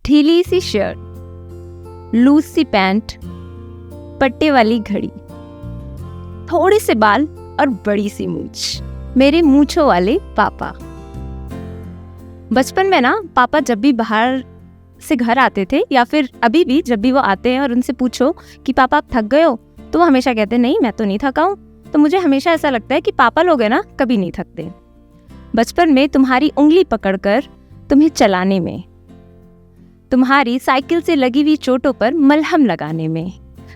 ढीली सी shirt, loose सी pant, पट्टे वाली घड़ी, थोड़े से बाल और बड़ी सी मूंछ। मेरे मूंछों वाले पापा। बचपन में ना पापा जब भी बाहर से घर आते थे या फिर अभी भी जब भी वो आते हैं और उनसे पूछो कि पापा आप थक गए हो, तो वो हमेशा कहते नहीं मैं तो नहीं थका हूँ। तो मुझे हमेशा ऐसा लगता है कि पापा लोग हैं ना कभी नहीं थकते। बचपन में तुम्हारी उंगली पकड़कर तुम्हें चलाने में, तुम्हारी साइकिल से लगी हुई चोटों पर मलहम लगाने में,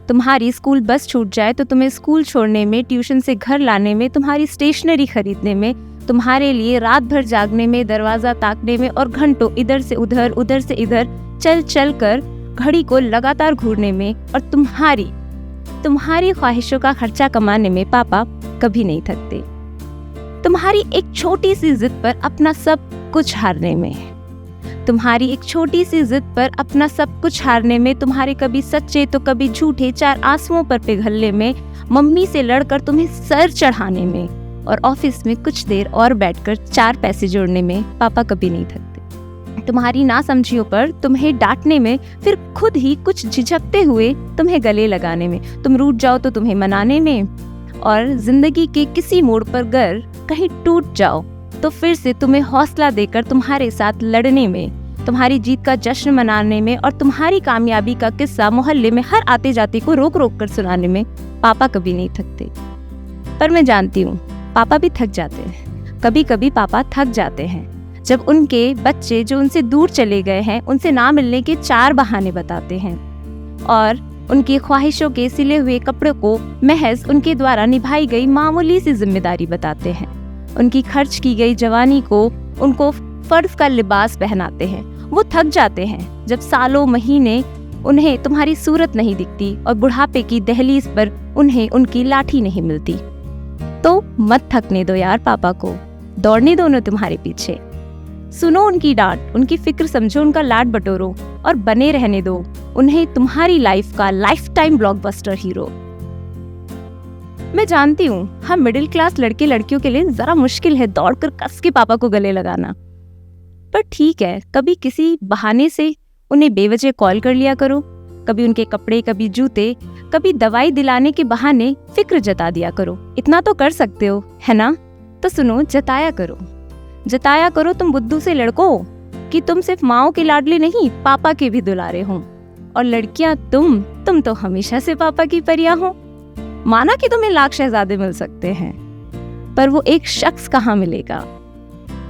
तुम्हारी स्कूल बस छूट जाए तो तुम्हें स्कूल छोड़ने में, ट्यूशन से घर लाने में, तुम्हारी स्टेशनरी खरीदने में, तुम्हारे लिए रात भर जागने में, दरवाजा ताकने में और घंटों इधर से इधर चल चल कर घड़ी को लगातार घूरने में और तुम्हारी ख्वाहिशों का खर्चा कमाने में पापा कभी नहीं थकते। तुम्हारी एक छोटी सी जिद पर अपना सब कुछ हारने में, तुम्हारी एक छोटी सी जिद पर अपना सब कुछ हारने में, तुम्हारे कभी सच्चे तो कभी झूठे चार आंसुओं पर पिघलने में, मम्मी से लड़कर तुम्हें सर चढ़ाने में और ऑफिस में कुछ देर और बैठकर 4 पैसे जोड़ने में पापा कभी नहीं थकते। तुम्हारी नासमझियों पर तुम्हें डांटने में, फिर खुद ही कुछ झिझकते हुए तुम्हें गले लगाने में, तुम रूठ जाओ तो तुम्हें मनाने में और जिंदगी के किसी मोड़ पर गर कहीं टूट जाओ तो फिर से तुम्हें हौसला देकर तुम्हारे साथ लड़ने में, तुम्हारी जीत का जश्न मनाने में और तुम्हारी कामयाबी का किस्सा मोहल्ले में हर आते जाते को रोक रोक कर सुनाने में पापा कभी नहीं थकते। पर मैं जानती हूँ पापा भी थक जाते हैं। कभी कभी पापा थक जाते हैं जब उनके बच्चे जो उनसे दूर चले गए हैं उनसे ना मिलने के 4 बहाने बताते हैं और उनकी ख्वाहिशों के सिले हुए कपड़ों को महज उनके द्वारा निभाई गई मामूली सी जिम्मेदारी बताते हैं। उनकी खर्च की गई जवानी को उनको फर्ज का लिबास पहनाते हैं। वो थक जाते हैं जब सालों महीने उन्हें तुम्हारी सूरत नहीं दिखती और बुढ़ापे की दहलीज पर उन्हें उनकी लाठी नहीं मिलती। तो मत थकने दो यार पापा को, दौड़ने दो ना तुम्हारे पीछे। सुनो उनकी डांट, उनकी फिक्र समझो, उनका लाड बटोरो और बने रहने दो उन्हें तुम्हारी लाइफ का लाइफ टाइम ब्लॉकबस्टर हीरो। मैं जानती हूँ हम मिडिल क्लास लड़के लड़कियों के लिए जरा मुश्किल है दौड़कर कस के पापा को गले लगाना, पर ठीक है कभी किसी बहाने से उन्हें बेवजह कॉल कर लिया करो। कभी उनके कपड़े, कभी जूते, कभी दवाई दिलाने के बहाने फिक्र जता दिया करो। इतना तो कर सकते हो है ना? तो सुनो, जताया करो तुम बुद्धू से लड़को कि तुम सिर्फ माओ के लाडले नहीं पापा के भी दुलारे हो। और लड़कियां तुम तो हमेशा से पापा की परियां हो। माना कि तुम्हें लाख शहजादे मिल सकते हैं, पर वो एक शख्स कहाँ मिलेगा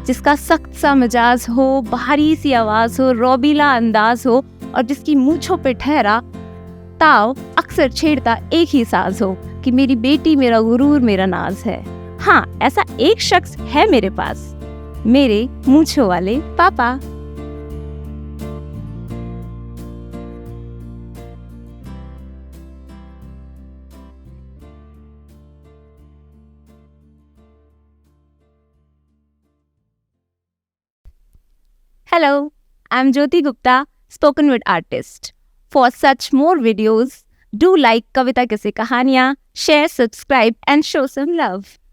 जिसका सख्त सा मिजाज हो, भारी सी आवाज हो, रौबीला अंदाज हो और जिसकी मूंछों पे ठहरा ताव अक्सर छेड़ता एक ही साज हो कि मेरी बेटी मेरा गुरूर मेरा नाज है। हाँ, ऐसा एक शख्स है मेरे पास, मेरे मूंछों वाले पापा। Hello, I'm Jyoti Gupta, spoken word artist. For such more videos, do like Kavita Kisse Kahaniyan, share, subscribe and show some love.